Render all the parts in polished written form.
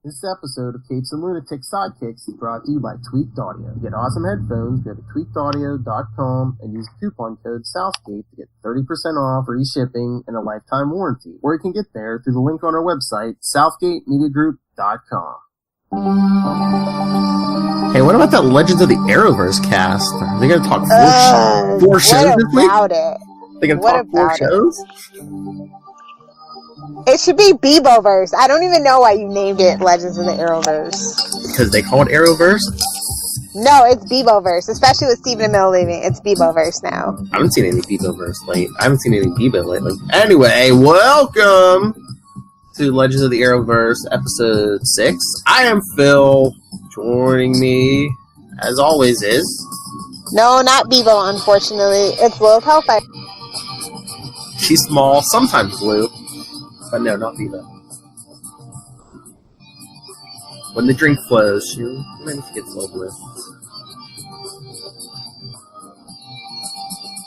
This episode of Capes and Lunatics Sidekicks is brought to you by Tweaked Audio. To get awesome headphones, go to tweakedaudio.com and use the coupon code Southgate to get 30% off, free shipping, and a lifetime warranty. Or you can get there through the link on our website, southgatemediagroup.com. Hey, what about that Legends of the Arrowverse cast? Are they going to talk four shows this week? What about it? They going to talk 4 shows? It should be Beboverse. I don't even know why you named it Legends of the Arrowverse. Because they call it Arrowverse? No, it's Beboverse. Especially with Stephen Amell leaving. It's Beboverse now. I haven't seen any Beboverse lately. I haven't seen any Bebo lately. Anyway, welcome to Legends of the Arrowverse, episode 6. I am Phil. Joining me, as always, is... No, not Bebo, unfortunately. It's Lilith Hellfire. She's small, sometimes blue. But no, not Bebo. When the drink flows, she gets a little blue.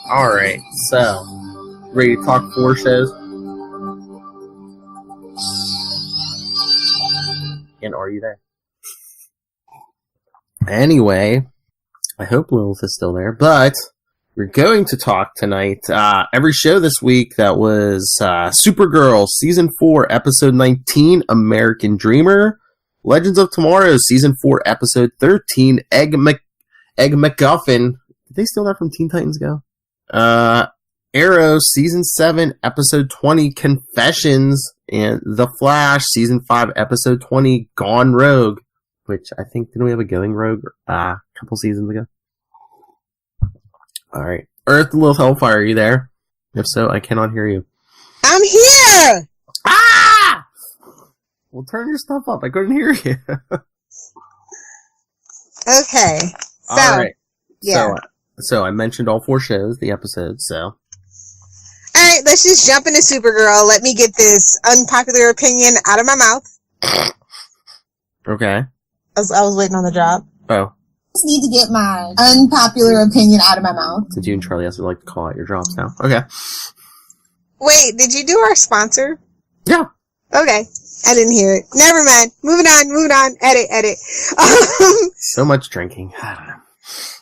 Alright, so, ready to talk 4 shows? And are you there? Anyway, I hope Lilith is still there, but we're going to talk tonight, every show this week that was, Supergirl, Season 4, Episode 19, American Dreamer, Legends of Tomorrow, Season 4, Episode 13, Egg Macguffin. Did they steal that from Teen Titans Go? Arrow, Season 7, Episode 20, Confessions, and The Flash, Season 5, Episode 20, Gone Rogue, which I think, didn't we have a Going Rogue, a couple seasons ago? Alright. Earth, Lilith Hellfire, are you there? If so, I cannot hear you. I'm here! Ah! Well, turn your stuff up. I couldn't hear you. Okay. So, alright. yeah. So, I mentioned all 4 shows, the episodes, so. Alright, let's just jump into Supergirl. Let me get this unpopular opinion out of my mouth. Okay. I was waiting on the drop. Oh. Need to get my unpopular opinion out of my mouth. Since you and Charlie has to like to call out your drops now. Okay. Wait, did you do our sponsor? Yeah. Okay. I didn't hear it. Never mind. Moving on. Edit. So much drinking. I don't know.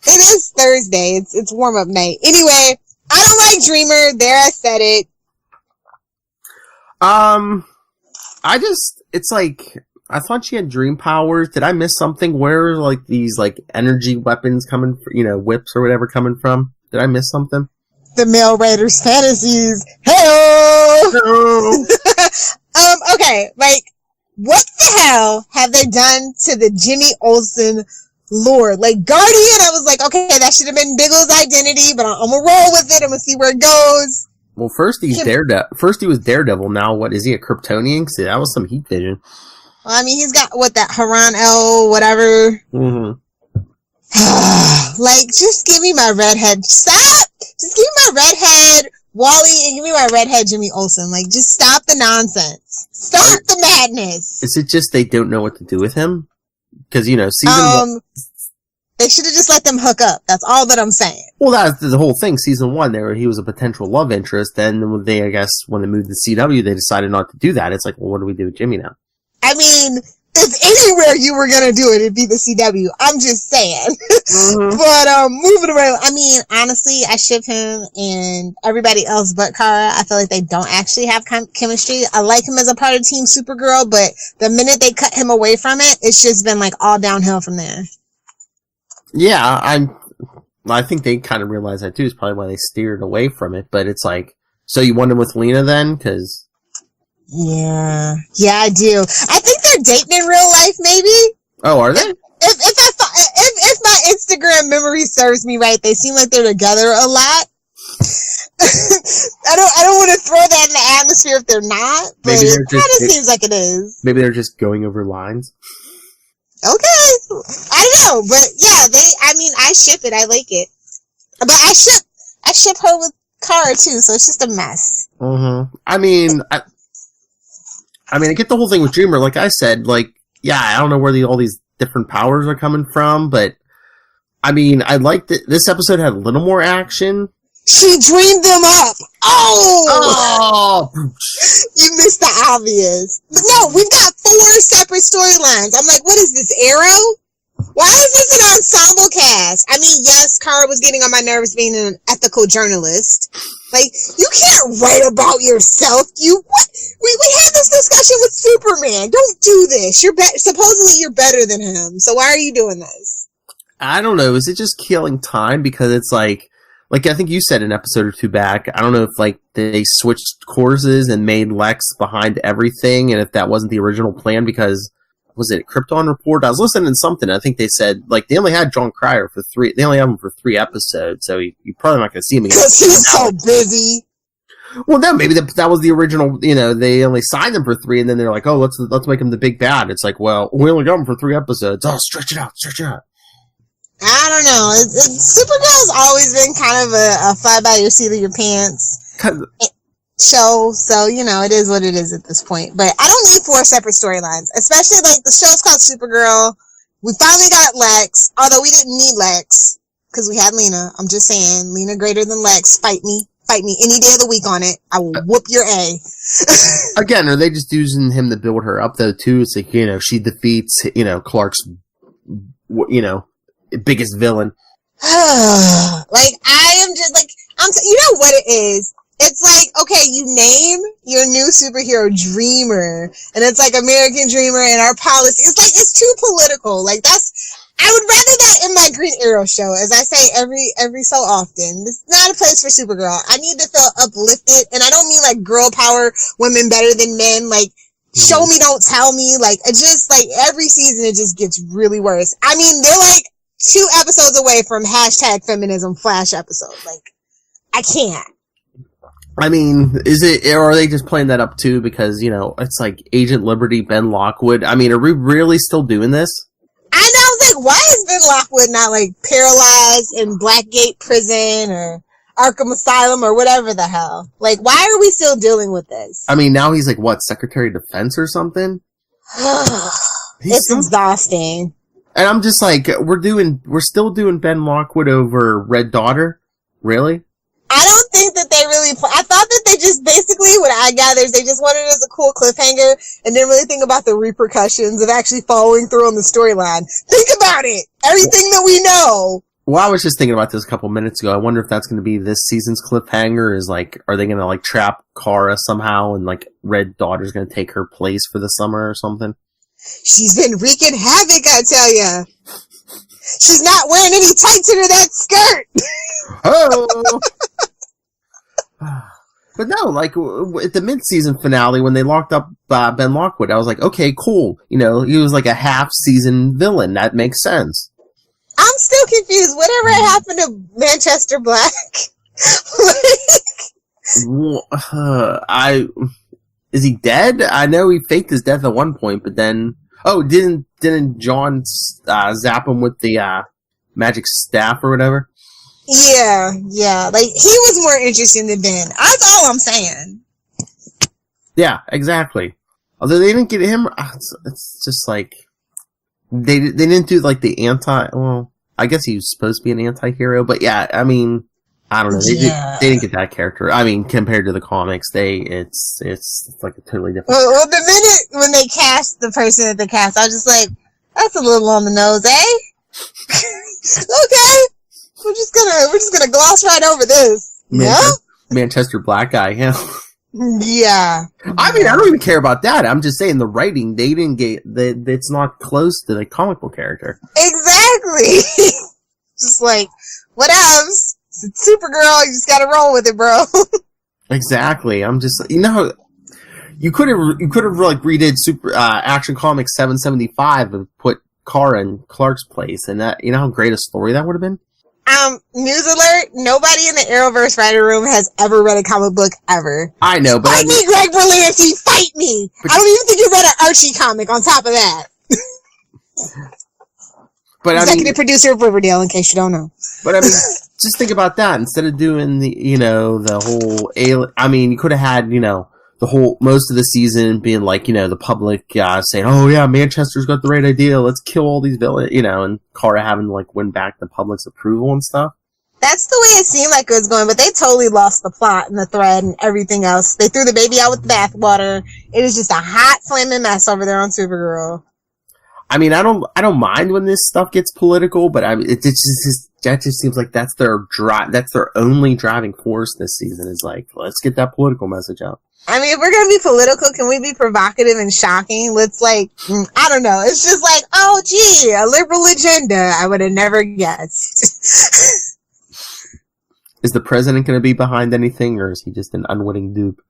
It is Thursday. It's warm-up night. Anyway, I don't like Dreamer. There, I said it. It's like, I thought she had dream powers. Did I miss something? Where are, like, these, like, energy weapons coming, whips or whatever coming from? Did I miss something? The Male Raiders fantasies. Hello! Okay, like, what the hell have they done to the Jimmy Olsen lore? Like, Guardian, I was like, okay, that should have been Bigelow's identity, but I'm gonna roll with it. I'm gonna see where it goes. Well, first he was Daredevil. Now, what, is he a Kryptonian? 'Cause that was some heat vision. Well, I mean, he's got, that Haran El, whatever. Mm-hmm. Like, just give me my redhead. Stop! Just give me my redhead Wally and give me my redhead Jimmy Olsen. Like, just stop the nonsense. Stop the madness. Is it just they don't know what to do with him? Because, season 1... They should have just let them hook up. That's all that I'm saying. Well, that's the whole thing. Season 1, he was a potential love interest. Then when they moved to CW, they decided not to do that. It's like, well, what do we do with Jimmy now? I mean, if anywhere you were gonna do it, it'd be the CW. I'm just saying. Mm-hmm. But, moving around, I mean, honestly, I ship him and everybody else but Kara. I feel like they don't actually have chemistry. I like him as a part of Team Supergirl, but the minute they cut him away from it, it's just been, like, all downhill from there. Yeah, I think they kind of realize that too. It's probably why they steered away from it. But it's like, so you want him with Lena then? Because yeah, I do. I think they're dating in real life, maybe. Oh, are they? If my Instagram memory serves me right, they seem like they're together a lot. I don't want to throw that in the atmosphere if they're not, but it kind of seems like it is. Maybe they're just going over lines. Okay. I don't know, but yeah, I ship it. I like it. But I ship her with Kara too, so it's just a mess. Mm-hmm. I mean, I get the whole thing with Dreamer. Like I said, yeah, I don't know where all these different powers are coming from, but I mean, I liked it. This episode had a little more action. She dreamed them up. Oh! You missed the obvious. But no, we've got 4 separate storylines. I'm like, what is this, Arrow? Why is this an ensemble cast? I mean, yes, Kara was getting on my nerves being an ethical journalist. Like, you can't write about yourself. What? We had this discussion with Superman. Don't do this. Supposedly you're better than him. So why are you doing this? I don't know. Is it just killing time? Because it's like I think you said an episode or 2 back, I don't know if like they switched courses and made Lex behind everything, and if that wasn't the original plan, because was it a Krypton Report? I was listening to something. I think they said like they only had John Cryer for 3. They only have him for 3 episodes, so you're probably not going to see him again. Because he's so busy. Well, no, maybe that was the original. You know, they only signed him for 3, and then they're like, oh, let's make him the big bad. It's like, well, we only got him for 3 episodes. Oh, stretch it out. I don't know. Supergirl's always been kind of a fly by your seat of your pants show, so, you know, it is what it is at this point. But I don't need 4 separate storylines, especially, like, the show's called Supergirl. We finally got Lex, although we didn't need Lex, because we had Lena. I'm just saying, Lena greater than Lex. Fight me any day of the week on it. I will whoop your A. Again, are they just using him to build her up, though, too? It's like, you know, she defeats, you know, Clark's, you know, biggest villain. Like, I am just like, you know what it is? It's like, okay, you name your new superhero Dreamer, and it's like American Dreamer and our policy. It's like, it's too political. Like, I would rather that in my Green Arrow show, as I say every so often. This is not a place for Supergirl. I need to feel uplifted, and I don't mean like girl power, women better than men, like, show me, don't tell me. Like, it just, like, every season it just gets really worse. I mean, they're like 2 episodes away from #feminism Flash episode. Like, I can't. I mean, or are they just playing that up too? Because, you know, it's like Agent Liberty, Ben Lockwood. I mean, are we really still doing this? I know, I was like, why is Ben Lockwood not like paralyzed in Blackgate Prison or Arkham Asylum or whatever the hell? Like, why are we still dealing with this? I mean, now he's like, what, Secretary of Defense or something? It's exhausting. And I'm just like, we're still doing Ben Lockwood over Red Daughter? Really? I don't think that they really, I thought that they just basically, what I gather is they just wanted it as a cool cliffhanger and didn't really think about the repercussions of actually following through on the storyline. Think about it! Everything that we know! Well, I was just thinking about this a couple minutes ago. I wonder if that's going to be this season's cliffhanger. Is like, are they going to like trap Kara somehow and like Red Daughter's going to take her place for the summer or something? She's been wreaking havoc, I tell ya. She's not wearing any tights under that skirt. Oh. But no, like at the mid-season finale when they locked up Ben Lockwood, I was like, okay, cool. You know, he was like a half-season villain. That makes sense. I'm still confused. Whatever happened to Manchester Black? Is he dead? I know he faked his death at one point, but then didn't John zap him with the magic staff or whatever? Yeah. Like, he was more interesting than Ben. That's all I'm saying. Yeah, exactly. Although they didn't get him, it's just like they didn't do like the well, I guess he was supposed to be an anti-hero, but yeah, I mean, I don't know. They didn't get that character. I mean, compared to the comics, it's like a totally different. Well, the minute when they cast the person at the cast, I was just like, that's a little on the nose, eh? Okay. We're just gonna gloss right over this. Manchester Black guy, yeah. Yeah. I mean, I don't even care about that. I'm just saying the writing, they didn't get it's not close to the comic book character. Exactly. Just like, what else? It's Supergirl, you just gotta roll with it, bro. Exactly. I'm just, you know, you could have like redid Action Comics 775 and put Kara in Clark's place, and that, you know how great a story that would have been? News alert, nobody in the Arrowverse writer room has ever read a comic book ever. I know, but Fight me, Greg Berlanti, fight me! I don't even think you read an Archie comic on top of that. But Executive producer of Riverdale, in case you don't know. But I mean, just think about that. Instead of doing the whole alien, I mean, you could have had, most of the season being like, the public saying, oh yeah, Manchester's got the right idea, let's kill all these villains, and Kara having to like win back the public's approval and stuff. That's the way it seemed like it was going, but they totally lost the plot and the thread and everything else. They threw the baby out with the bathwater. It is just a hot flaming mess over there on Supergirl. I mean, I don't mind when this stuff gets political, but that just seems like that's their only driving force this season is like, let's get that political message out. I mean, if we're going to be political, can we be provocative and shocking? Let's I don't know. It's just like, oh, gee, a liberal agenda. I would have never guessed. Is the president going to be behind anything, or is he just an unwitting dupe?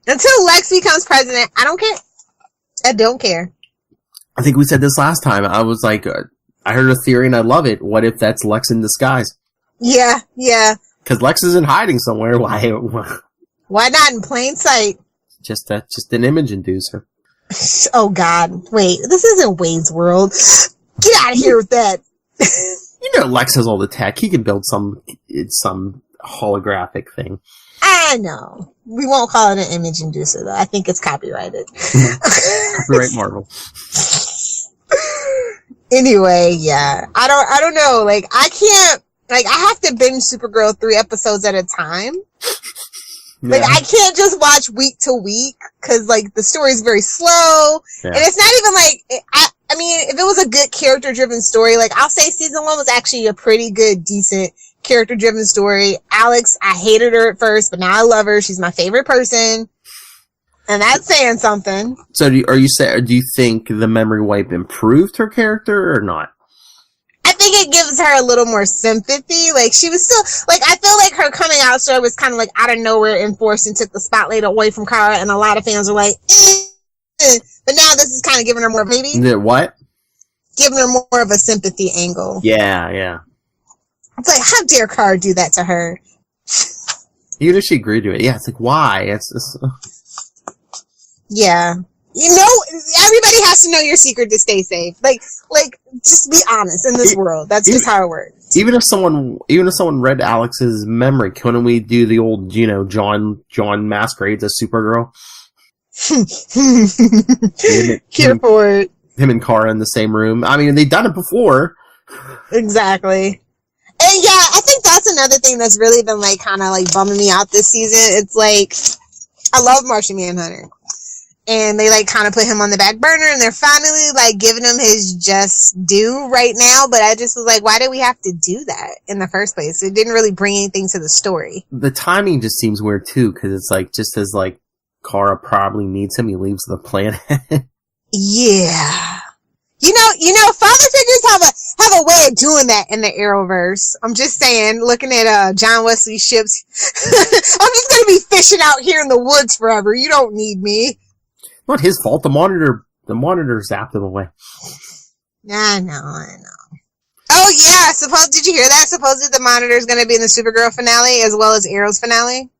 Until Lex becomes president, I don't care. I don't care. I think we said this last time. I was like, I heard a theory and I love it. What if that's Lex in disguise? Yeah. Because Lex isn't hiding somewhere. Why not in plain sight? Just an image inducer. Oh, God. Wait, this isn't Wayne's World. Get out of here with that. You know Lex has all the tech. He can build some holographic thing. I know. We won't call it an image inducer, though. I think it's copyrighted. Copyright Marvel. Anyway, yeah. I don't know. I can't, I have to binge Supergirl 3 episodes at a time. Yeah. I can't just watch week to week, cause, the story's very slow. Yeah. And it's not even I mean, if it was a good character-driven story, I'll say season 1 was actually a pretty good, decent character-driven story. Alex, I hated her at first, but now I love her. She's my favorite person. And that's saying something. So do you think the memory wipe improved her character or not? I think it gives her a little more sympathy. She was still, I feel like her coming out story was kind of out of nowhere enforced and took the spotlight away from Kara, and a lot of fans were like, but now this is kind of giving her more, maybe? What? Giving her more of a sympathy angle. Yeah. It's how dare Kara do that to her? Even if she agreed to it. Yeah, it's why? Yeah. Everybody has to know your secret to stay safe. Just be honest in this world. That's just how it works. Even if someone read Alex's memory, couldn't we do the old, John masquerades as Supergirl? Here for it. Him and Kara in the same room. I mean, they've done it before. Exactly. And yeah, I think that's another thing that's really been bumming me out this season. It's I love Martian Manhunter. And they kind of put him on the back burner, and they're finally giving him his just due right now. But I just was why did we have to do that in the first place? It didn't really bring anything to the story. The timing just seems weird too, because it's just as Kara probably needs him, he leaves the planet. Yeah. Father figures have a way of doing that in the Arrowverse. I'm just saying, looking at John Wesley's ships, I'm just gonna be fishing out here in the woods forever. You don't need me. Not his fault. The monitor zapped him away. I know. Oh yeah, did you hear that? Supposedly the monitor's gonna be in the Supergirl finale as well as Arrow's finale.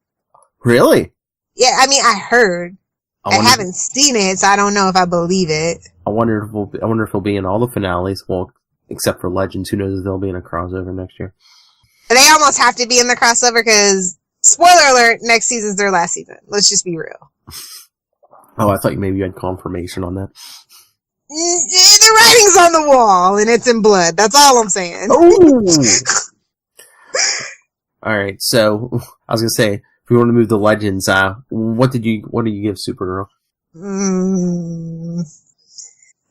Really? Yeah, I mean, I heard. I haven't seen it, so I don't know if I believe it. I wonder if he'll be in all the finales. Well, except for Legends. Who knows if they'll be in a crossover next year? They almost have to be in the crossover because, spoiler alert, next season's their last season. Let's just be real. Oh, I thought maybe you had confirmation on that. The writing's on the wall, and it's in blood. That's all I'm saying. Oh! Alright, so, I was gonna say, if we want to move to Legends, what do you give Supergirl?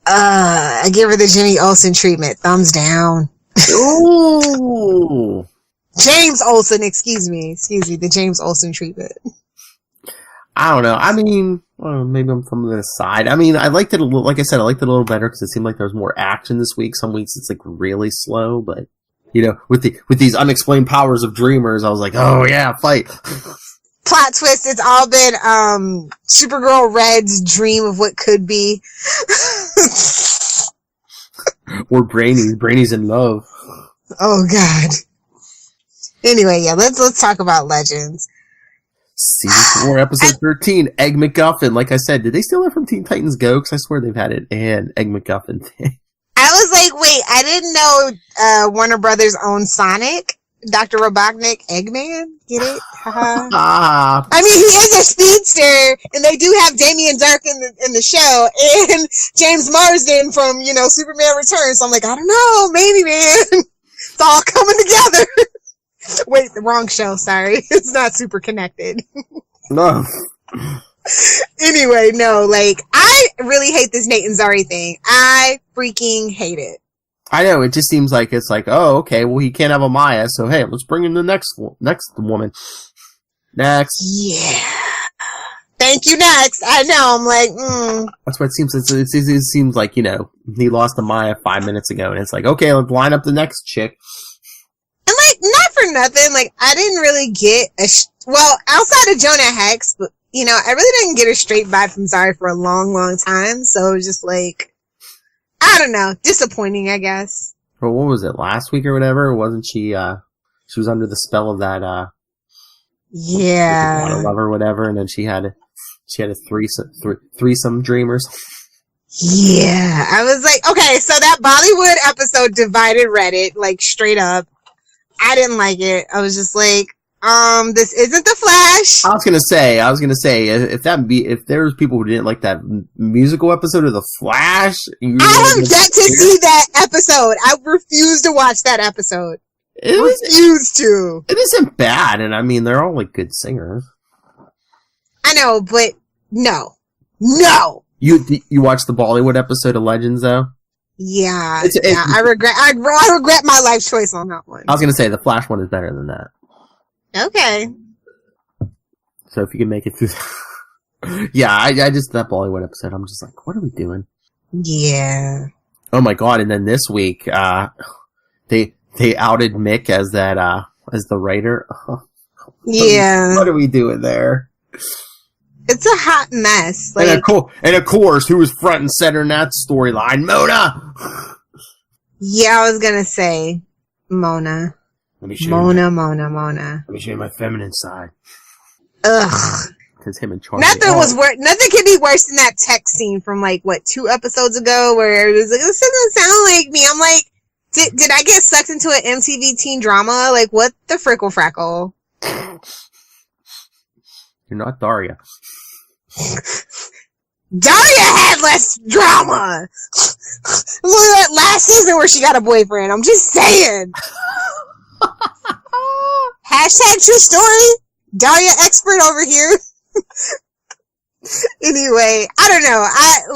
I give her the Jimmy Olsen treatment. Thumbs down. Ooh! James Olsen, excuse me, the James Olsen treatment. I don't know. I mean, maybe I'm from the side. I mean, I liked it a little, like I said, I liked it a little better because it seemed like there was more action this week. Some weeks it's really slow, but, with these unexplained powers of dreamers, I was like, oh yeah, fight. Plot twist, it's all been, Supergirl Red's dream of what could be. Or Brainy's in love. Oh god. Anyway, yeah, let's talk about Legends. Season 4, episode 13, Egg McGuffin. Like I said, did they steal that from Teen Titans Go? Because I swear they've had it and Egg McGuffin thing. I was like, wait, I didn't know Warner Brothers owned Sonic. Dr. Robotnik, Eggman? Get it? I mean, he is a speedster, and they do have Damien Dark in the show, and James Marsden from, Superman Returns. So I'm like, I don't know, maybe, man. It's all coming together. Wait, the wrong show. Sorry. It's not super connected. No. Anyway, no, like, I really hate this Nate and Zari thing. I freaking hate it. I know, it just seems like it's like, oh, okay, well, he can't have a Maya, so hey, let's bring in the next woman. Next. Yeah. Thank you, next. I know, I'm like, That's what it seems. It seems like, he lost to Maya 5 minutes ago, and it's like, okay, let's line up the next chick. And, like, not for nothing, like, I didn't really get well, outside of Jonah Hex, but, I really didn't get a straight vibe from Zari for a long, long time, so it was just like, I don't know, disappointing, I guess. Well, what was it, last week or whatever? Wasn't she, she was under the spell of that, yeah. Water lover or whatever, and then she had a threesome dreamers. Yeah. I was like, okay, so that Bollywood episode divided Reddit, like, straight up. I didn't like it. I was just like, this isn't the Flash. I was gonna say, if there was people who didn't like that musical episode of the Flash, I have yet to see that episode. I refuse to watch that episode. It isn't bad, and I mean, they're all like good singers. I know, but no. You watched the Bollywood episode of Legends, though? Yeah. I regret my life choice on that one. I was gonna say, the Flash one is better than that. Okay. So if you can make it through... Yeah, I just, that Bollywood episode, I'm just like, what are we doing? Yeah. Oh my god, and then this week, they outed Mick as that, as the writer. Yeah. What are we doing there? It's a hot mess. Like, and of course, who was front and center in that storyline? Mona! Yeah, I was gonna say Mona. Mona. Let me show you my feminine side. Ugh. Because him and Charlie. Nothing could be worse than that text scene from 2 episodes ago where it was like, this doesn't sound like me. I'm like, did I get sucked into an MTV teen drama? Like, what the frickle frackle? You're not Daria. Daria had less drama. Look at that last season where she got a boyfriend. I'm just saying. Hashtag true story. Daria expert over here. Anyway, I don't know.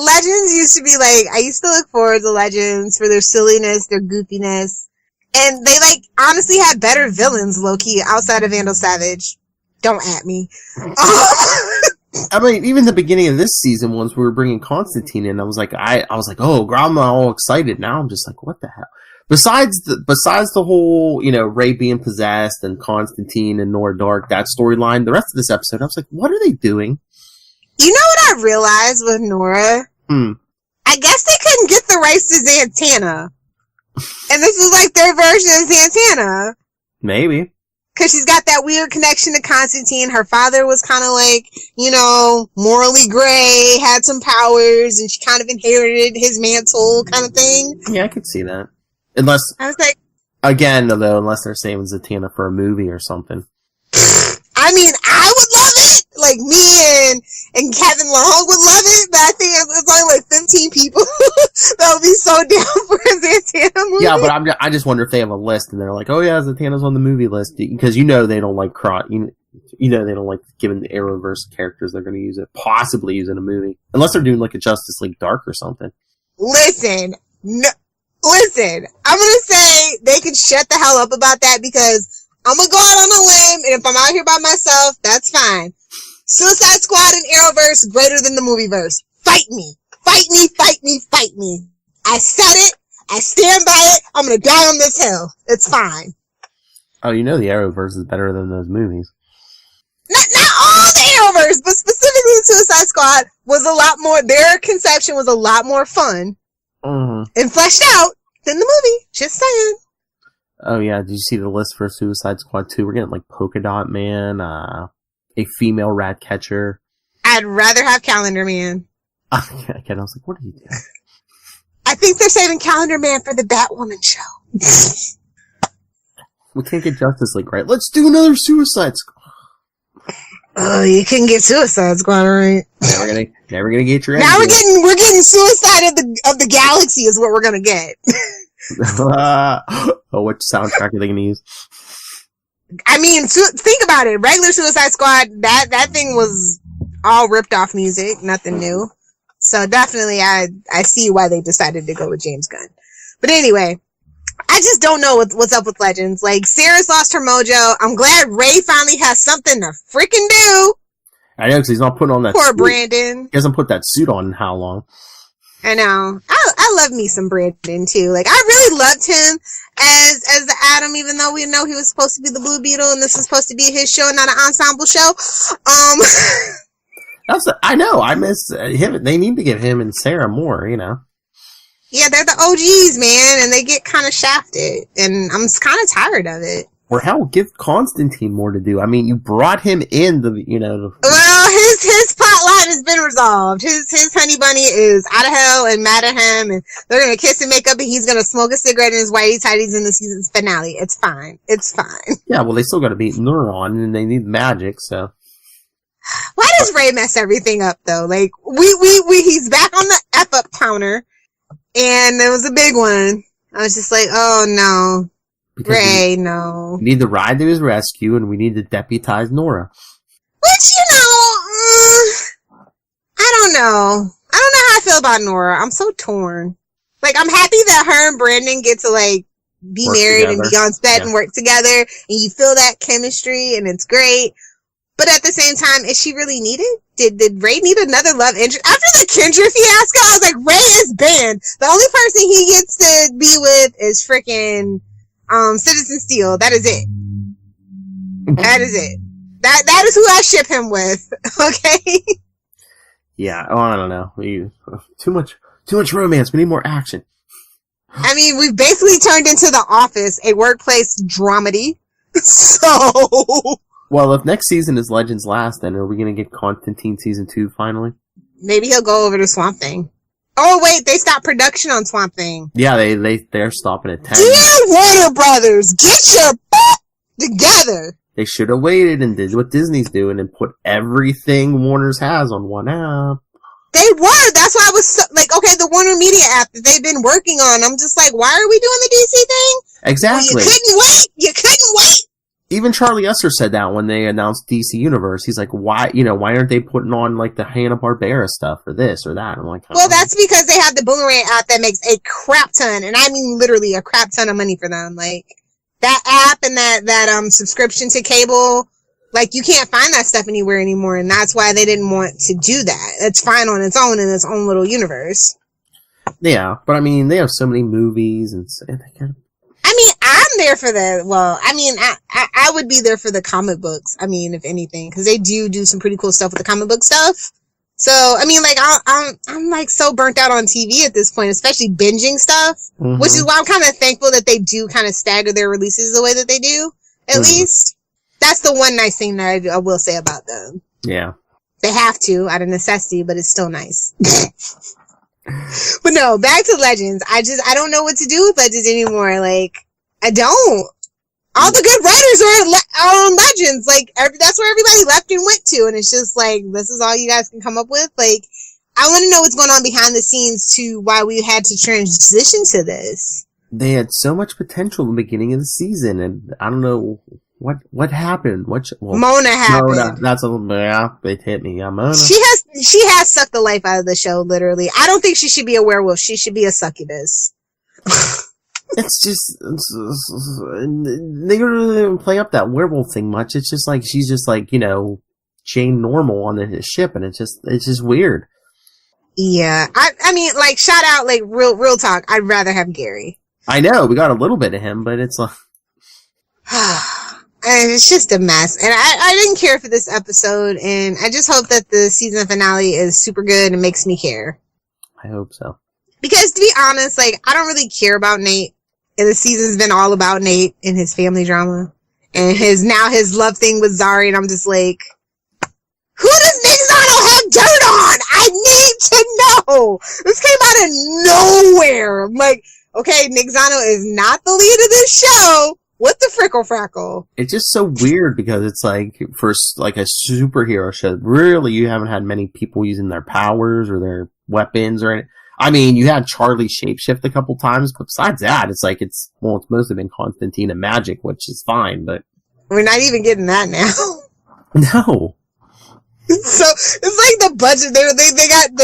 Legends used to be like, I used to look forward to Legends for their silliness, their goofiness. And they honestly had better villains, low-key, outside of Vandal Savage. Don't at me. I mean, even the beginning of this season, once we were bringing Constantine in, I was like, oh, Grandma, all excited. Now I'm just like, what the hell? Besides the whole, Ray being possessed and Constantine and Nora Dark, that storyline, the rest of this episode, I was like, what are they doing? You know what I realized with Nora? I guess they couldn't get the rights to Zatanna. And this is their version of Zatanna. Maybe. Because she's got that weird connection to Constantine. Her father was kind of morally gray, had some powers, and she kind of inherited his mantle kind of thing. Yeah, I could see that. Unless, I was like, again, though, unless they're saving Zatanna for a movie or something. I mean, I would love it. Me and Kevin Long would love it, but I think it's only 15 people that would be so down for a Zatanna movie. Yeah, but I just wonder if they have a list and they're like, oh yeah, Zatanna's on the movie list, because they don't like they don't like giving the Arrowverse characters they're going to possibly use in a movie, unless they're doing a Justice League Dark or something. Listen, I'm gonna say they can shut the hell up about that, because I'm gonna go out on a limb, and if I'm out here by myself, that's fine. Suicide Squad and Arrowverse greater than the movieverse. Fight me. Fight me, fight me, fight me. I said it. I stand by it. I'm gonna die on this hill. It's fine. Oh, the Arrowverse is better than those movies. Not all the Arrowverse, but specifically Suicide Squad was a lot more, their conception was a lot more fun and fleshed out than the movie. Just saying. Oh yeah, did you see the list for Suicide Squad 2? We're getting Polka Dot Man, a female rat catcher. I'd rather have Calendar Man. Again, I was like, what are you doing? I think they're saving Calendar Man for the Batwoman show. We can't get Justice League right. Let's do another Suicide Squad. Oh, you can get Suicide Squad, right? Never gonna get your. Now we're getting Suicide of the Galaxy is what we're gonna get. Oh, what soundtrack are they gonna use? I mean, think about it. Regular Suicide Squad, that thing was all ripped off music, nothing new. So definitely, I see why they decided to go with James Gunn. But anyway, I just don't know what's up with Legends. Like, Sarah's lost her mojo. I'm glad Ray finally has something to freaking do. I know, because he's not putting on that Poor suit. Brandon. He hasn't put that suit on in how long? I know. I love me some Brandon too. Like, I really loved him as the Atom, even though we know he was supposed to be the Blue Beetle and this is supposed to be his show, not an ensemble show. I know. I miss him. They need to give him and Sarah more, you know. Yeah, they're the OGs, man, and they get kind of shafted, and I'm kind of tired of it. Or hell, give Constantine more to do. I mean, you brought him in well, his plot line has been resolved. His honey bunny is out of hell and mad at him, and they're gonna kiss and make up, and he's gonna smoke a cigarette in his whitey tighties in the season's finale. It's fine. It's fine. Yeah, well, they still gotta beat Neuron, and they need magic, so. Why does Ray mess everything up, though? Like, he's back on the F-up counter, and it was a big one. I was just like, oh no. Because Ray, no. We need to ride to his rescue, and we need to deputize Nora. Which, I don't know. I don't know how I feel about Nora. I'm so torn. Like, I'm happy that her and Brandon get to, like, be work married together. and be on set and work together, and you feel that chemistry, and it's great. But at the same time, is she really needed? Did Ray need another love interest? After the Kendra fiasco, I was like, Ray is banned. The only person he gets to be with is freaking Citizen Steel. That is it. That is it. That is who I ship him with. Okay? Yeah, I don't know. Too much romance. We need more action. I mean, we've basically turned into The Office, a workplace dramedy. So... Well, if next season is Legends Last, then are we going to get Constantine Season 2 finally? Maybe he'll go over to Swamp Thing. Oh, wait, they stopped production on Swamp Thing. Yeah, they're stopping at 10. Dear Warner Brothers, get your together! They should have waited and did what Disney's doing and put everything Warner's has on one app. They were! That's why I was so, like, okay, the Warner Media app that they've been working on, I'm just like, why are we doing the DC thing? Exactly. Well, you couldn't wait! Even Charlie Usser said that when they announced DC Universe. He's like, why aren't they putting on, like, the Hanna-Barbera stuff or this or that? I'm like, well, that's because they have the Boomerang app that makes a crap ton, and I mean literally a crap ton of money for them. Like, that app and that subscription to cable, like, you can't find that stuff anywhere anymore, and that's why they didn't want to do that. It's fine on its own in its own little universe. Yeah, but I mean, they have so many movies and I mean, I'm there for the, well, I mean, I would be there for the comic books, I mean, if anything, because they do some pretty cool stuff with the comic book stuff. So, I mean, like, I'm like so burnt out on TV at this point, especially binging stuff, which is why I'm kind of thankful that they do kind of stagger their releases the way that they do, at least. That's the one nice thing that I will say about them. Yeah. They have to, out of necessity, but it's still nice. But no, back to Legends. I don't know what to do with Legends anymore. Like, I don't. All the good writers are on Legends. Like, that's where everybody left and went to. And it's just like, this is all you guys can come up with. Like, I want to know what's going on behind the scenes to why we had to transition to this. They had so much potential in the beginning of the season, and I don't know what happened. Mona happened. Mona, that's a little bit, yeah, it hit me. Yeah, Mona. She has sucked the life out of the show, literally. I don't think she should be a werewolf. She should be a succubus. It's just, they don't really play up that werewolf thing much. It's just like, she's just like, Jane Normal on the ship, and it's just weird. Yeah. I mean, like, shout out, like, real talk. I'd rather have Gary. I know, we got a little bit of him, but it's like... And it's just a mess. And I didn't care for this episode, and I just hope that the season finale is super good and makes me care. I hope so. Because, to be honest, like, I don't really care about Nate, and the season's been all about Nate and his family drama, and his love thing with Zari, and I'm just like, who does Nick Zano have dirt on? I need to know! This came out of nowhere! I'm like, okay, Nick Zano is not the lead of this show. What the frickle frackle? It's just so weird because it's like, for like a superhero show, really you haven't had many people using their powers or their weapons or anything. I mean, you had Charlie shapeshift a couple times, but besides that, it's like it's mostly been Constantine and magic, which is fine, but... We're not even getting that now. No. So it's like the budget. They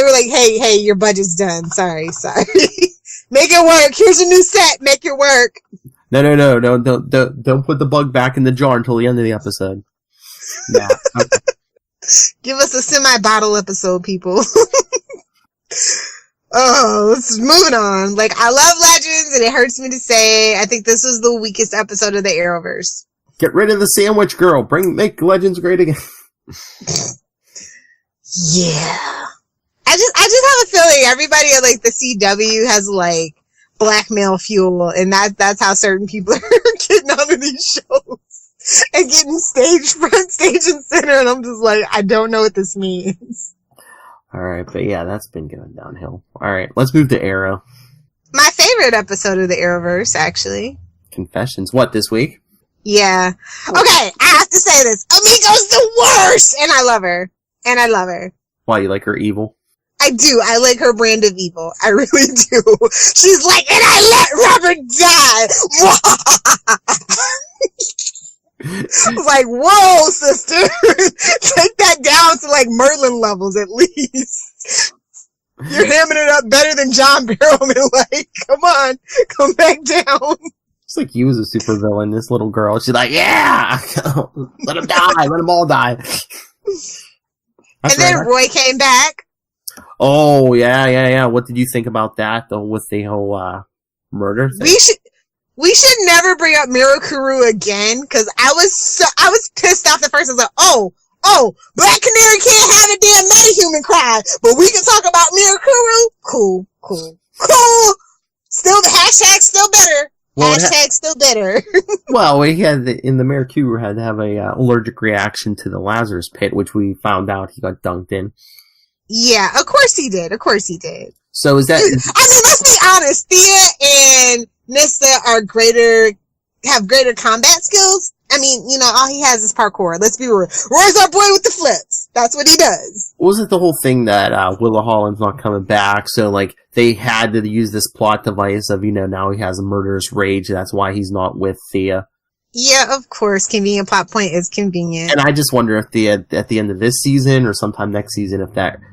were like, hey, your budget's done. Sorry. Make it work. Here's a new set. Make it work. No. Don't put the bug back in the jar until the end of the episode. Nah. Okay. Give us a semi-bottle episode, people. Oh, let's move on. Like, I love Legends, and it hurts me to say, I think this was the weakest episode of the Arrowverse. Get rid of the sandwich girl. Make Legends great again. Yeah. I just have a feeling everybody at, like, the CW has, like, blackmail fuel, and that's how certain people are getting onto these shows and getting front stage and center, and I'm just like, I don't know what this means. Alright, but yeah, that's been going downhill. Alright, let's move to Arrow. My favorite episode of the Arrowverse, actually. Confessions. What, this week? Yeah. Okay, I have to say this. Amigo's the worst! And I love her. Why, you like her evil? I do. I like her brand of evil. I really do. She's like, and I let Robert die! I was like, whoa, sister! Take that down to, like, Merlin levels, at least. You're hamming it up better than John Barrowman. Like, come on, come back down. It's like you as a supervillain, this little girl. She's like, yeah! Let him die! Let them all die! And then Roy came back. Oh, yeah. What did you think about that, though, with the whole, murder thing? We should never bring up Mirakuru again, cause I was pissed off at first. I was like, oh, Black Canary can't have a damn metahuman cry, but we can talk about Mirakuru? Cool. Still, the hashtag still better. Well, hashtag still better. Well, he had in the Mirakuru had to have a allergic reaction to the Lazarus pit, which we found out he got dunked in. Yeah, of course he did. So is that? I mean, let's be honest. Thea and Nissa have greater combat skills. I mean, you know, all he has is parkour. Let's be real. Roy's our boy with the flips. That's what he does. Was it the whole thing that Willa Holland's not coming back? So, like, they had to use this plot device of, you know, now he has a murderous rage. That's why he's not with Thea. Yeah, of course. Convenient plot point is convenient. And I just wonder if Thea, at the end of this season or sometime next season, if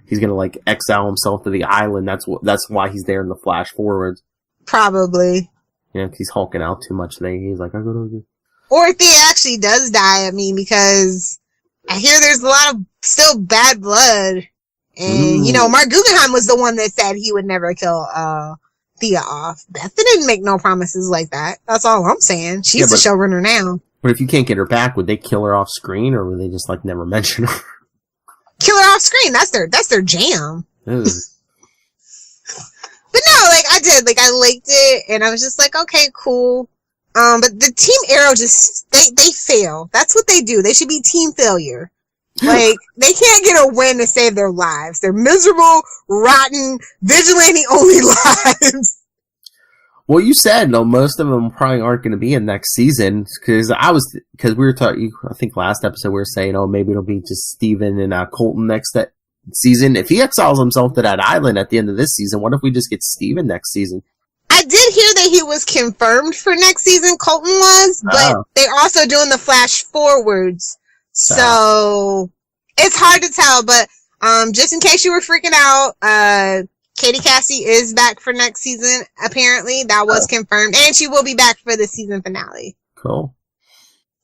he's gonna, like, exile himself to the island. That's why he's there in the flash forwards. Probably. Yeah, he's hulking out too much. He's like, I gotta. Or if Thea actually does die, I mean, because I hear there's a lot of still bad blood. And, you know, Mark Guggenheim was the one that said he would never kill, Thea off. Beth didn't make no promises like that. That's all I'm saying. She's the showrunner now. But if you can't get her back, would they kill her off screen, or would they just, like, never mention her? Kill her off screen. That's their jam. But no, like, I did. Like, I liked it, and I was just like, okay, cool. But the Team Arrow just, they fail. That's what they do. They should be team failure. Like, they can't get a win to save their lives. They're miserable, rotten, vigilante-only lives. Well, you said, though, most of them probably aren't going to be in next season, because we were talking, I think last episode we were saying, maybe it'll be just Steven and Colton next season. If he exiles himself to that island at the end of this season, what if we just get Steven next season? I did hear that he was confirmed for next season, Colton was, but they're also doing the flash forwards. So it's hard to tell, but just in case you were freaking out, Katie Cassie is back for next season, apparently. That was confirmed, and she will be back for the season finale. Cool.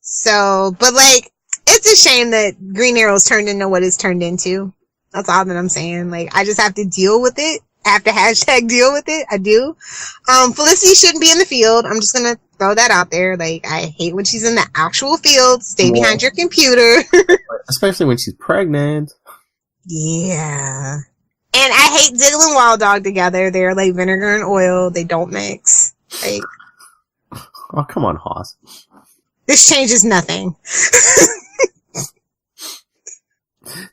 So, but like, it's a shame that Green Arrow's turned into what it's turned into. That's all that I'm saying. Like, I just have to deal with it. I have to hashtag deal with it. I do. Felicity shouldn't be in the field. I'm just gonna throw that out there. Like, I hate when she's in the actual field. Stay behind your computer. Especially when she's pregnant. Yeah. And I hate Diggle and Wild Dog together. They're like vinegar and oil. They don't mix. Like, oh, come on, Hoss. This changes nothing.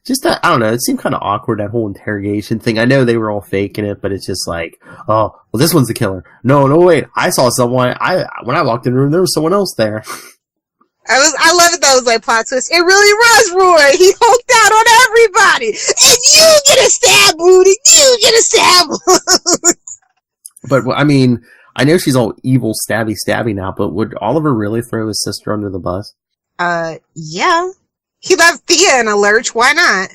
Just, I don't know, it seemed kind of awkward, that whole interrogation thing. I know they were all faking it, but it's just like, oh, well, this one's the killer. No, wait, I saw someone, when I walked in the room, there was someone else there. I love it though, it was like plot twist. It really was Roy. He hulked out on everybody. And you get a stab, Booty. You get a stab. But, I mean, I know she's all evil, stabby now, but would Oliver really throw his sister under the bus? Yeah. He left Thea in a lurch. Why not?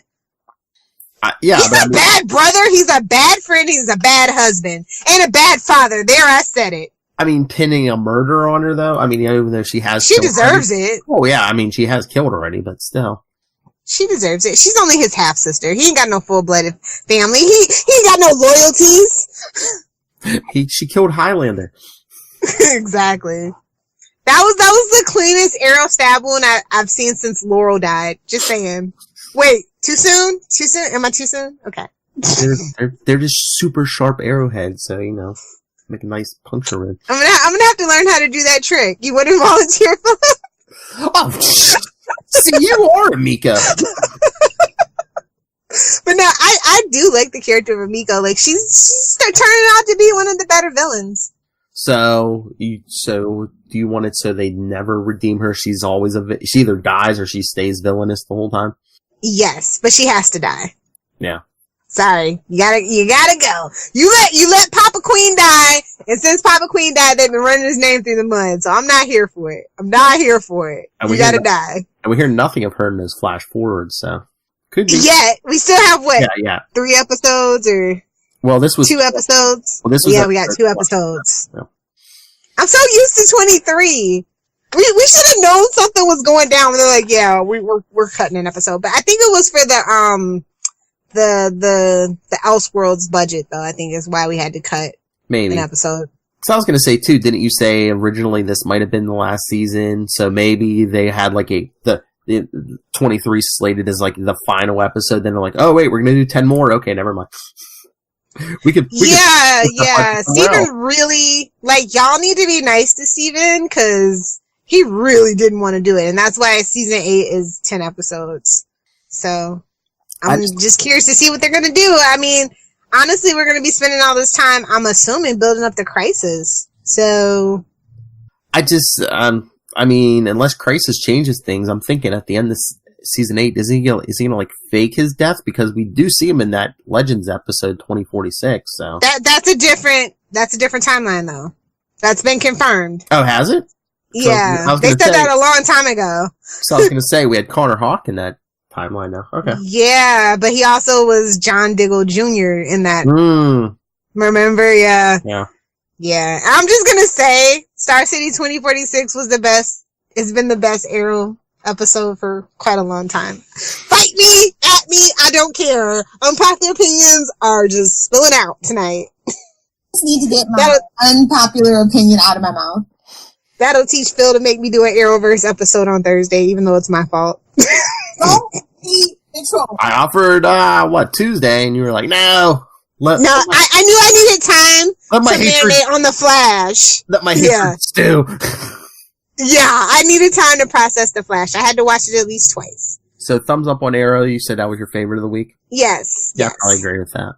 Yeah, he's a bad brother. He's a bad friend. He's a bad husband and a bad father. There, I said it. I mean, pinning a murder on her, though. I mean, even though she deserves it. Oh yeah, I mean, she has killed already, but still, she deserves it. She's only his half sister. He ain't got no full-blooded family. He ain't got no loyalties. She killed Highlander. Exactly. That was the cleanest Arrow stab wound I've seen since Laurel died. Just saying. Wait, too soon? Too soon? Am I too soon? Okay. They're just super sharp arrowheads, so make a nice puncture wound. I'm gonna have to learn how to do that trick. You wouldn't volunteer for that? Oh, see, you are Amika. But no, I do like the character of Amiko. Like she's turning out to be one of the better villains. So do you want it so they never redeem her? She's always she either dies or she stays villainous the whole time. Yes, but she has to die. Yeah. Sorry, you gotta go. You let Papa Queen die, and since Papa Queen died, they've been running his name through the mud. So I'm not here for it. You gotta die. And we hear nothing of her in those flash forwards. So could be. Yeah, we still have what? Yeah. 3 episodes or? Well, this was 2 episodes. Well, this was we got 2 episodes. Yeah. I'm so used to 23. We should have known something was going down. They're like, yeah, we're cutting an episode, but I think it was for the Elseworlds budget, though. I think is why we had to cut an episode. So I was going to say too, didn't you say originally this might have been the last season? So maybe they had like the 23 slated as like the final episode. Then they're like, oh wait, we're going to do 10 more. Okay, never mind. We could Steven really, like, y'all need to be nice to Steven because he really didn't want to do it. And that's why season 8 is 10 episodes. So I'm just curious to see what they're going to do. I mean, honestly, we're going to be spending all this time, I'm assuming, building up the Crisis. So I mean, unless Crisis changes things, I'm thinking at the end of season 8, is he gonna like fake his death? Because we do see him in that Legends episode 2046. So that's a different timeline though. That's been confirmed. Oh, has it? Yeah, so they said that a long time ago. So I was gonna say we had Connor Hawke in that timeline now. Okay. Yeah, but he also was John Diggle Jr. in that. Remember? Yeah. Yeah. Yeah. I'm just gonna say Star City 2046 was the best. It's been the best Arrow episode for quite a long time. Fight me, at me, I don't care. Unpopular opinions are just spilling out tonight. Just need to get my unpopular opinion out of my mouth. That'll teach Phil to make me do an Arrowverse episode on Thursday, even though it's my fault. Don't be in trouble. I offered Tuesday, and you were like, no. I knew I needed time to marinate on the Flash. Let my hatred stew. Yeah, I needed time to process the Flash. I had to watch it at least twice. So thumbs up on Arrow. You said that was your favorite of the week? Yes. Yeah, I agree with that.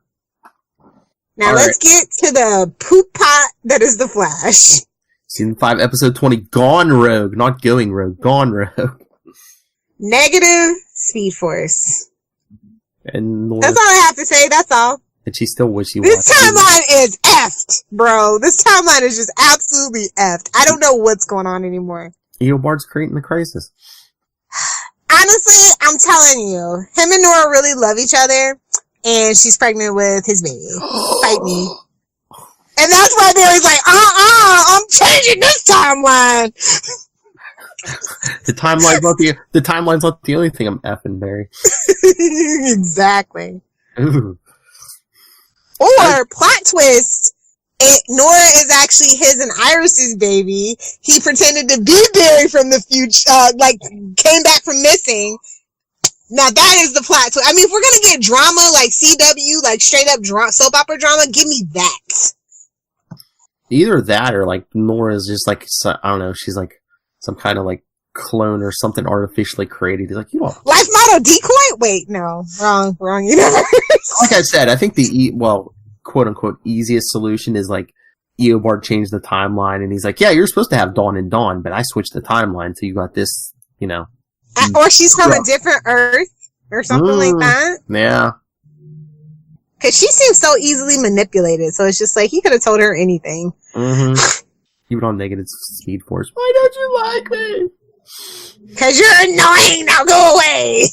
Now let's get to the poop pot that is the Flash. Season 5, episode 20, Gone Rogue. Not Going Rogue, Gone Rogue. Negative Speed Force. And that's all I have to say, that's all. And she still wishy-washy. This timeline is effed, bro. This timeline is just absolutely effed. I don't know what's going on anymore. Eobard's creating the Crisis. Honestly, I'm telling you, him and Nora really love each other, and she's pregnant with his baby. Fight me. And that's why Barry's like, I'm changing this timeline. The timeline's not the only thing I'm effing, Barry. Exactly. Ooh. Or, plot twist, Nora is actually his and Iris's baby. He pretended to be Barry from the future, came back from missing. Now that is the plot twist. I mean, if we're gonna get drama like CW, like straight up soap opera drama, give me that. Either that or like Nora's just like, I don't know, she's like some kind of like clone or something artificially created. He's like, you know, life model decoy? Wait, no, wrong universe. Like I said, I think the quote unquote easiest solution is like Eobard changed the timeline, and he's like, yeah, you're supposed to have Dawn and Dawn, but I switched the timeline, so you got this, you know. Or she's from a different Earth or something like that. Yeah. Because she seems so easily manipulated, so it's just like he could have told her anything. Mm-hmm. Even on negative Speed Force. Why don't you like me? Cause you're annoying. Now go away.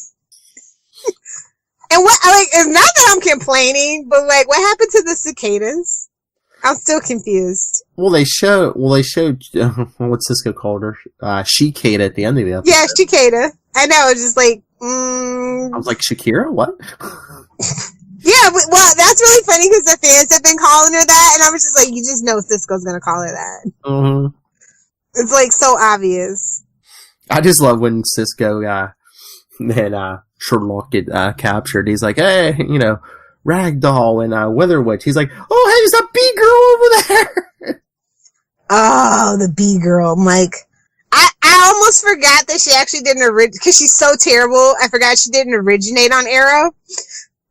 And what, like, it's not that I'm complaining, but like, what happened to the cicadas? I'm still confused. They showed what Cisco called her, She-Cada at the end of the episode. Yeah, She-Cada. I know, it's just like, I was like, Shakira? What? Yeah, well, that's really funny because the fans have been calling her that, and I was just like, you just know Cisco's gonna call her that. Mm-hmm. It's like so obvious. I just love when Cisco, and, Sherlock get, captured. He's like, hey, Ragdoll and, Wither Witch. He's like, oh, hey, there's that bee-girl over there! Oh, the bee-girl. I'm like, I almost forgot that she actually didn't originate, because she's so terrible, I forgot she didn't originate on Arrow.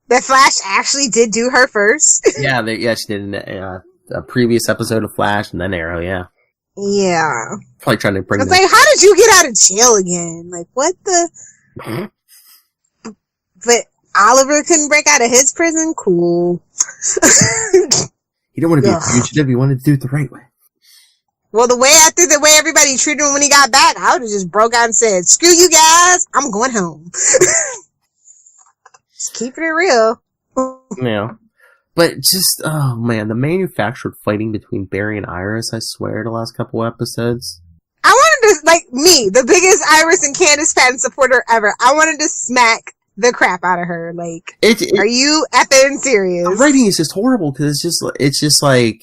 That Flash actually did do her first. Yeah, she did in a previous episode of Flash and then Arrow, yeah. Yeah. Probably trying to bring I was like, how did you get out of jail again? Like, what the... But Oliver couldn't break out of his prison? Cool. He didn't want to be a fugitive, he wanted to do it the right way. Well, the way everybody treated him when he got back, I would have just broke out and said, screw you guys, I'm going home. Just keeping it real. Yeah. But just, oh man, the manufactured fighting between Barry and Iris, I swear, the last couple episodes. I wanted to, like, me, the biggest Iris and Candace fan supporter ever, I wanted to smack the crap out of her. Like, are you effing serious? The writing is just horrible, because it's just like,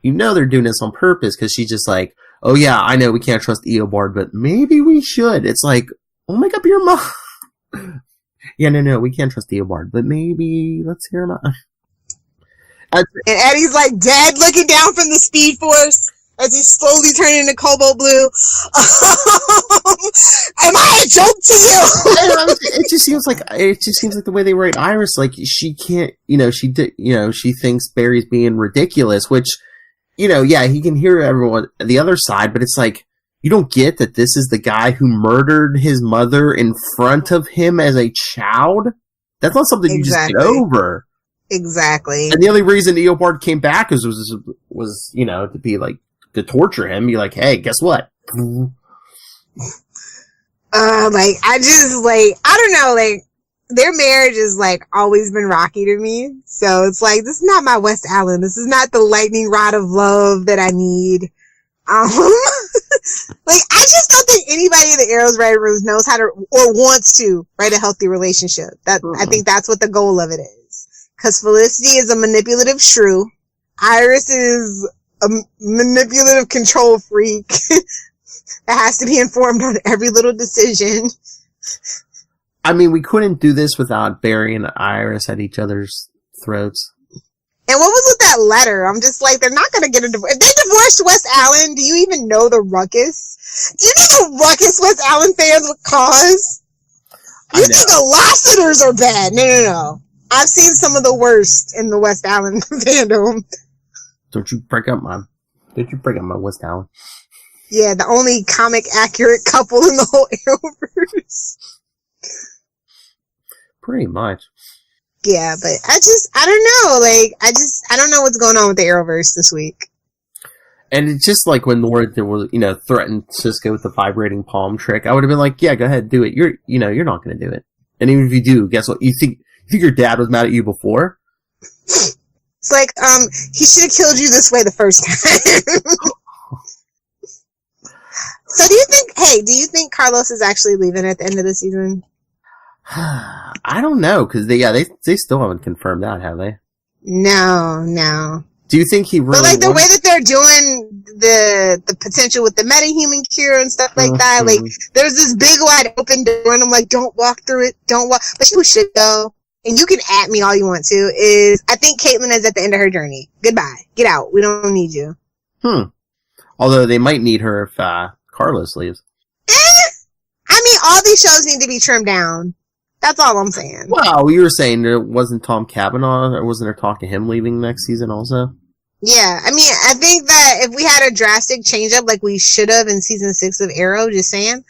they're doing this on purpose, because she's just like, oh yeah, I know we can't trust Eobard, but maybe we should. It's like, oh, make up your mind. Yeah, no, we can't trust Eobard, but maybe let's hear him out. And Eddie's like dead, looking down from the Speed Force as he's slowly turning into cobalt blue. Am I a joke to you? It just seems like the way they write Iris, like she can't, she thinks Barry's being ridiculous, which, yeah, he can hear everyone the other side, but it's like, you don't get that this is the guy who murdered his mother in front of him as a child? That's not something you just get over. Exactly. And the only reason Eobard came back was to be like, to torture him. Be like, hey, guess what? I don't know, like, their marriage has, like, always been rocky to me. So it's like, this is not my West Allen. This is not the lightning rod of love that I need. Like, I just don't think anybody in the Arrow's writing rooms knows how to, or wants to, write a healthy relationship. I think that's what the goal of it is. Cause Felicity is a manipulative shrew. Iris is a manipulative control freak that has to be informed on every little decision. I mean, we couldn't do this without Barry and Iris at each other's throats. And what was with that letter? I'm just like, they're not going to get a divorce. If they divorced West Allen, do you even know the ruckus? Do you know the ruckus West Allen fans would cause? You think the Lassiters are bad? No. I've seen some of the worst in the West Allen fandom. Don't you break up my West Allen. Yeah, the only comic accurate couple in the whole Arrowverse. Pretty much. Yeah, but I don't know. Like, I don't know what's going on with the Arrowverse this week. And it's just like when Lord threatened Cisco with the vibrating palm trick, I would have been like, yeah, go ahead, do it. You're not going to do it. And even if you do, guess what? You think your dad was mad at you before? It's like, he should have killed you this way the first time. So do you think Carlos is actually leaving at the end of the season? I don't know, because they still haven't confirmed that, have they? No. Do you think he really But like the way that they're doing the potential with the metahuman cure and stuff like that, like there's this big wide open door and I'm like, don't walk through it, don't walk. But who should go? And you can at me all you want to, is I think Caitlin is at the end of her journey. Goodbye. Get out. We don't need you. Although they might need her if Carlos leaves. I mean, all these shows need to be trimmed down. That's all I'm saying. Well, you were saying there wasn't Tom Cavanaugh, or wasn't there talk of him leaving next season also? Yeah, I mean, I think that if we had a drastic change-up like we should have in season 6 of Arrow, just saying,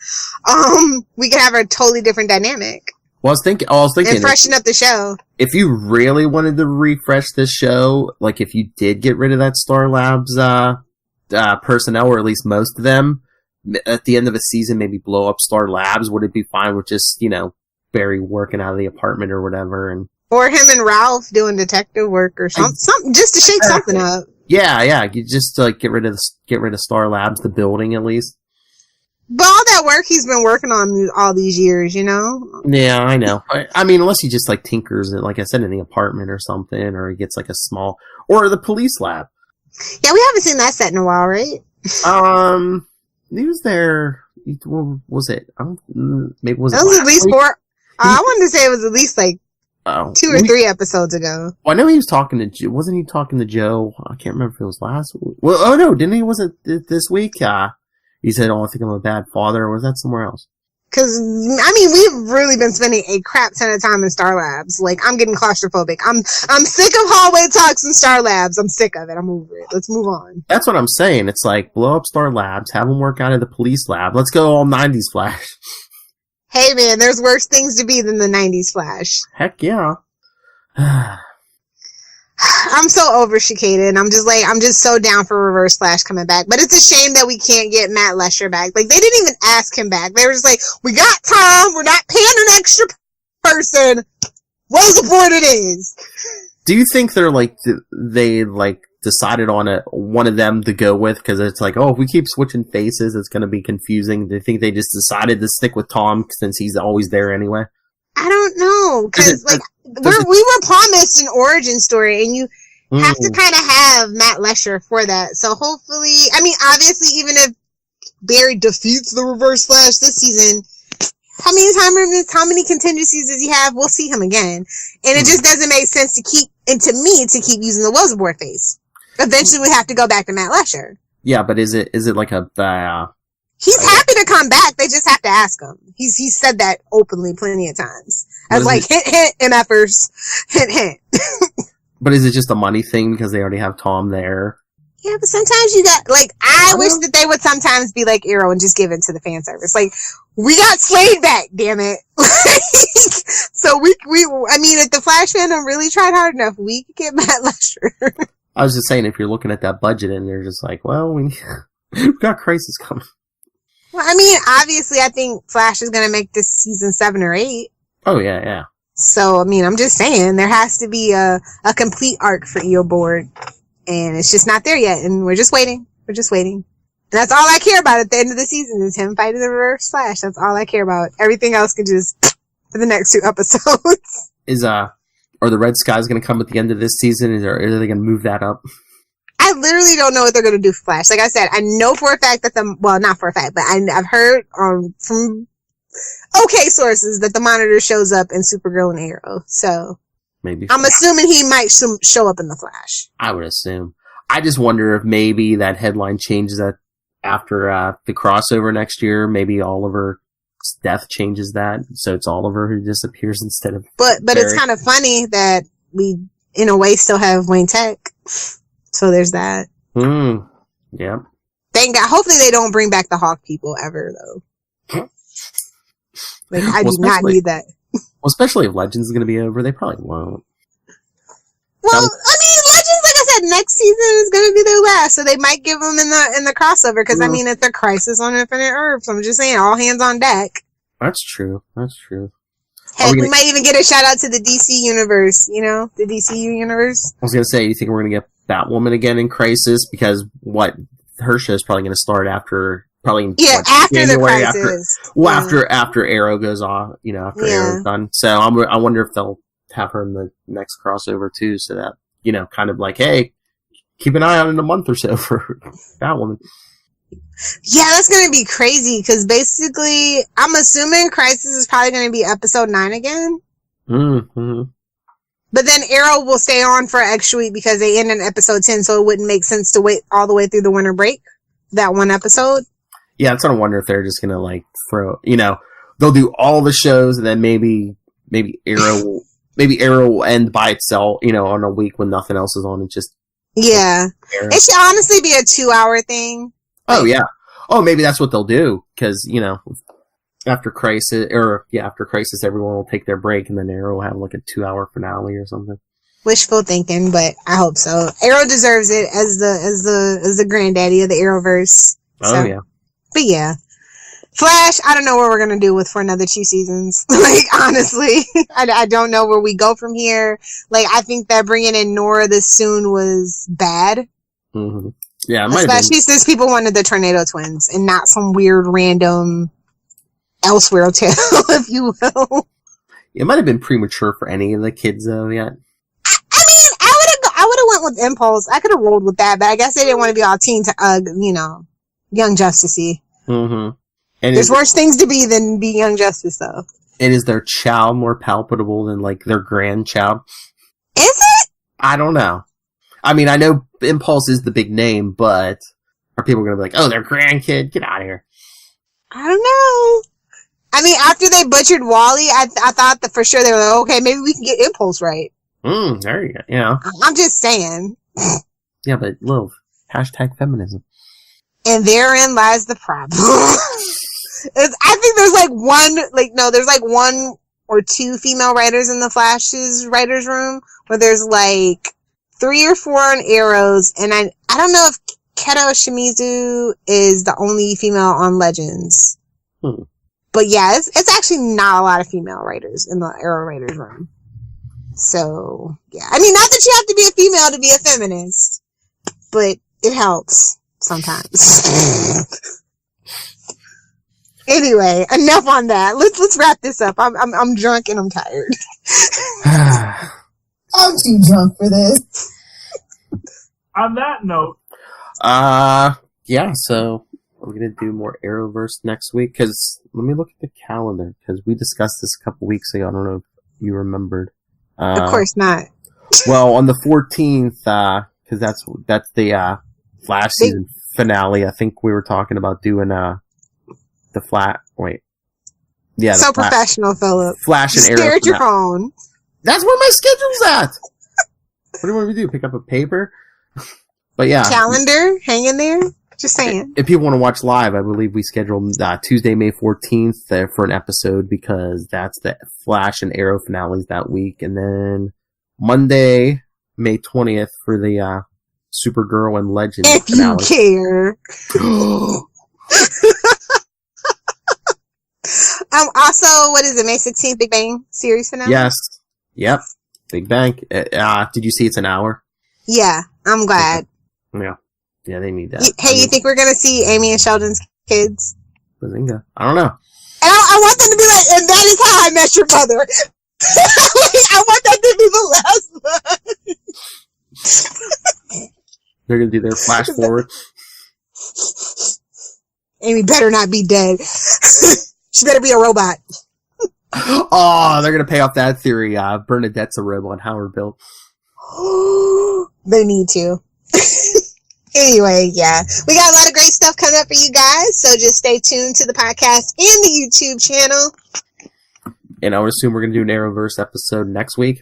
we could have a totally different dynamic. Well, I was thinking, and freshen up the show. If you really wanted to refresh this show, like if you did get rid of that Star Labs personnel, or at least most of them, at the end of a season, maybe blow up Star Labs? Would it be fine with just, Barry working out of the apartment or whatever? Or him and Ralph doing detective work or something just to shake something up. Yeah. You just get rid of Star Labs, the building at least. But all that work he's been working on all these years, Yeah, I know. I mean, unless he just tinkers it, like I said, in the apartment or something, or he gets a small, or the police lab. Yeah, we haven't seen that set in a while, right? He was there. What was it? Maybe it was. That was at least 4. I wanted to say it was at least 2 or 3 episodes ago. Well, I know he was talking to. Wasn't he talking to Joe? I can't remember if it was last week. Well, oh no, didn't he? Was it this week? He said, "Oh, I think I'm a bad father," or was that somewhere else? Because, we've really been spending a crap ton of time in Star Labs. I'm getting claustrophobic. I'm sick of hallway talks in Star Labs. I'm sick of it. I'm over it. Let's move on. That's what I'm saying. It's blow up Star Labs, have them work out of the police lab. Let's go all 90s Flash. Hey, man, there's worse things to be than the 90s Flash. Heck yeah. I'm so overshicated. I'm just so down for Reverse Flash coming back. But it's a shame that we can't get Matt Lesher back. They didn't even ask him back. They were just we got Tom. We're not paying an extra person. What's the point it is? Do you think they decided on one of them to go with? Because it's if we keep switching faces, it's going to be confusing. Do you think they just decided to stick with Tom since he's always there anyway? I don't know, because we were promised an origin story, and you have to kind of have Matt Lesher for that. So hopefully, obviously, even if Barry defeats the Reverse Flash this season, how many contingencies does he have? We'll see him again, and it just doesn't make sense to keep using the Wilsonborg face. Eventually, we have to go back to Matt Lesher. Yeah, but is it like a? He's happy to come back. They just have to ask him. He's said that openly plenty of times. As hint, MFers. Hint. But is it just a money thing because they already have Tom there? Yeah, but sometimes you got, I wish that they would sometimes be like Arrow and just give it to the fan service. We got Slade back, damn it. So if the Flash fandom really tried hard enough, we could get Matt Lesher. I was just saying, if you're looking at that budget and they're just we've got Crisis coming. Well, obviously, I think Flash is going to make this season 7 or 8. Oh, yeah. So, I'm just saying, there has to be a complete arc for Eoborg, and it's just not there yet, and we're just waiting. And that's all I care about at the end of the season is him fighting the Reverse Flash. That's all I care about. Everything else can just, for the next 2 episodes. Are the Red Skies going to come at the end of this season? Are they going to move that up? I literally don't know what they're going to do for Flash. Like I said, I know for a fact that not for a fact, but I've heard from okay sources that the Monitor shows up in Supergirl and Arrow. So maybe I'm assuming he might show up in the Flash. I would assume. I just wonder if maybe that headline changes that after the crossover next year. Maybe Oliver's death changes that, so it's Oliver who disappears instead of. But it's kind of funny that we, in a way, still have Wayne Tech. So there's that. Yeah. Thank God. Hopefully they don't bring back the Hawk people ever, though. I do not need that. Well, especially if Legends is going to be over, they probably won't. Well, Legends, like I said, next season is going to be their last, so they might give them in the crossover, because, it's a Crisis on Infinite Earths. I'm just saying, all hands on deck. That's true. Heck, we might even get a shout out to the DC universe, the DCU universe. I was going to say, you think we're going to get Batwoman again in Crisis? Because her show is probably going to start after after January, the Crisis. After Arrow goes off, after Arrow's done. So I wonder if they'll have her in the next crossover too, so that, kind of hey, keep an eye out in a month or so for Batwoman. Yeah, that's going to be crazy, because basically, I'm assuming Crisis is probably going to be episode 9 again. Mm-hmm. But then Arrow will stay on for an extra week because they end in episode 10, so it wouldn't make sense to wait all the way through the winter break, that one episode. Yeah, that's what I wonder if they're just going to throw, they'll do all the shows, and then maybe Arrow will end by itself, on a week when nothing else is on. It just Arrow. It should honestly be a 2-hour thing. Oh, yeah. Oh, maybe that's what they'll do, because, after Crisis, everyone will take their break, and then Arrow will have a 2-hour finale or something. Wishful thinking, but I hope so. Arrow deserves it as the granddaddy of the Arrowverse. Oh, yeah. But yeah. Flash, I don't know what we're going to do for another 2 seasons. Like, honestly, I don't know where we go from here. Like, I think that bringing in Nora this soon was bad. Mm-hmm. Yeah, it especially since people wanted the Tornado Twins and not some weird random elsewhere tale, if you will. It might have been premature for any of the kids though yet. I mean, I would have went with Impulse. I could have rolled with that, but I guess they didn't want to be all teen to Young Justice-y. Mm-hmm. And there's worse things to be than be Young Justice, though. And is their child more palpable than like their grandchild? Is it? I don't know. I mean, I know Impulse is the big name, but are people going to be like, oh, their grandkid? Get out of here. I don't know. I mean, after they butchered Wally, I thought that for sure they were like, okay, maybe we can get Impulse right. There you go. Yeah. I'm just saying. Yeah, but Lil, #feminism. And therein lies the problem. I think there's like one or two female writers in the Flash's writer's room, where there's like 3 or 4 on Arrows, and I don't know if Keto Shimizu is the only female on Legends. But yeah, it's actually not a lot of female writers in the Arrow writers room. So, yeah. I mean, not that you have to be a female to be a feminist, but it helps sometimes. Anyway, enough on that. Let's wrap this up. I'm drunk and I'm tired. I'm too drunk for this. On that note. Yeah, so we're going to do more Arrowverse next week, because let me look at the calendar, because we discussed this a couple weeks ago. I don't know if you remembered. Of course not. Well, on the 14th, because that's the Flash season finale, I think we were talking about doing the flat. Wait. Yeah. So professional, Philip. Flash and Arrow. Stare at your phone. That's where my schedule's at. What do you want me to do? Pick up a paper? But yeah. Calendar? Hang in there? Just saying. If people want to watch live, I believe we scheduled Tuesday, May 14th for an episode, because that's the Flash and Arrow finales that week. And then Monday, May 20th for the Supergirl and Legends finale. If you care. Also, what is it, May 16th, Big Bang series finale? Yes. Yep. Big Bang. Did you see it's an hour? Yeah, I'm glad. Yeah. Yeah, they need that. You think we're going to see Amy and Sheldon's kids? Bazinga. I don't know. And I want them to be like, and that is how I met your mother. I want that to be the last one. They're going to do their flash forward. Amy better not be dead. She better be a robot. Oh, they're going to pay off that theory. Bernadette's a robot, Howard built. They need to. Anyway, yeah. We got a lot of great stuff coming up for you guys, so just stay tuned to the podcast and the YouTube channel. And I would assume we're going to do an Arrowverse episode next week.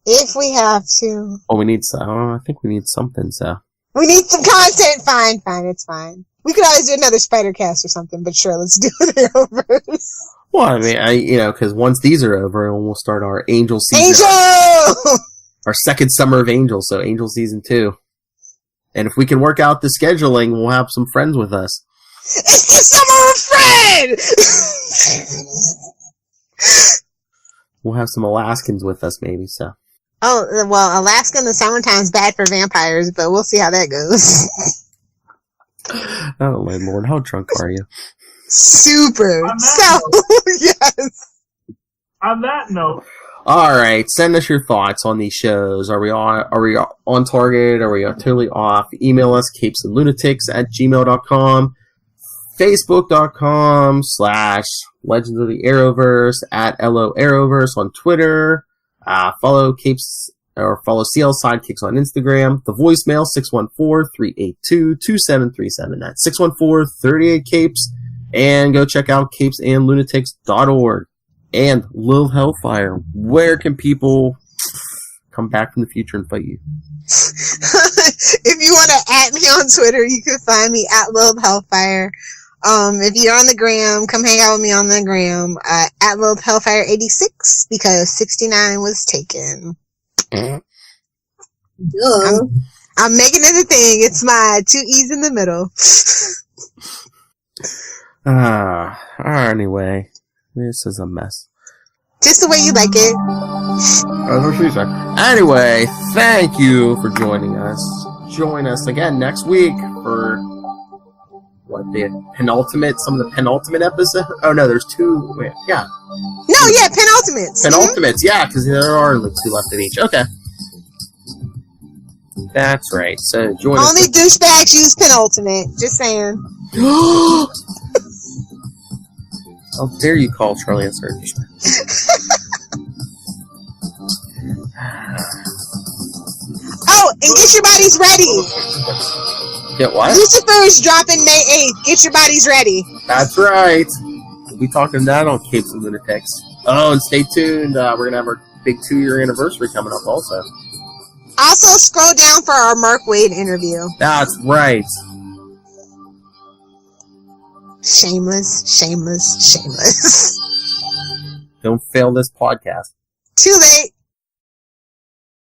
If we have to. Oh, we need some. I think we need something, so. We need some content. Fine, it's fine. We could always do another Spider-Cast or something, but sure, let's do an Arrowverse. Well, I mean, because once these are over, we'll start our Angel season. Angel! Our second summer of Angel, so Angel season 2. And if we can work out the scheduling, we'll have some friends with us. It's the summer of friends! We'll have some Alaskans with us, maybe, so. Oh, well, Alaska in the summertime's bad for vampires, but we'll see how that goes. Oh, my lord, how drunk are you? Super. Yes. On that note. Alright, send us your thoughts on these shows. Are we on target? Are we totally off? Email us, capesandlunatics@gmail.com, facebook.com/Legends of the Arrowverse, @LO Arrowverse on Twitter, follow CL Sidekicks on Instagram, the voicemail 614-382-2737, that's 614-38-CAPES, and go check out capesandlunatics.org. And Lil Hellfire, where can people come back from the future and fight you? If you want to @ me on Twitter, you can find me @ Lil Hellfire. If you're on the gram, come hang out with me on the gram, @ Lil Hellfire 86, because 69 was taken. I'm making it a thing. It's my 2 E's in the middle. Anyway, this is a mess. Just the way you like it. That's what she said. Anyway, thank you for joining us. Join us again next week for some of the penultimate episode. Oh no, there's two. Wait, yeah. No, yeah, penultimates. Penultimates, yeah, because there are like 2 left in each. Okay. That's right. So join us. Only douchebags use penultimate. Just saying. How dare you call Charlie a douchebag? Oh, and get your bodies ready. Get what? Lucifer is dropping May 8th. Get your bodies ready. That's right. We'll be talking that on Capes and Lunatics. Oh, and stay tuned. We're going to have our big 2-year anniversary coming up also. Also, scroll down for our Mark Wade interview. That's right. Shameless, shameless, shameless. Don't fail this podcast. Too late.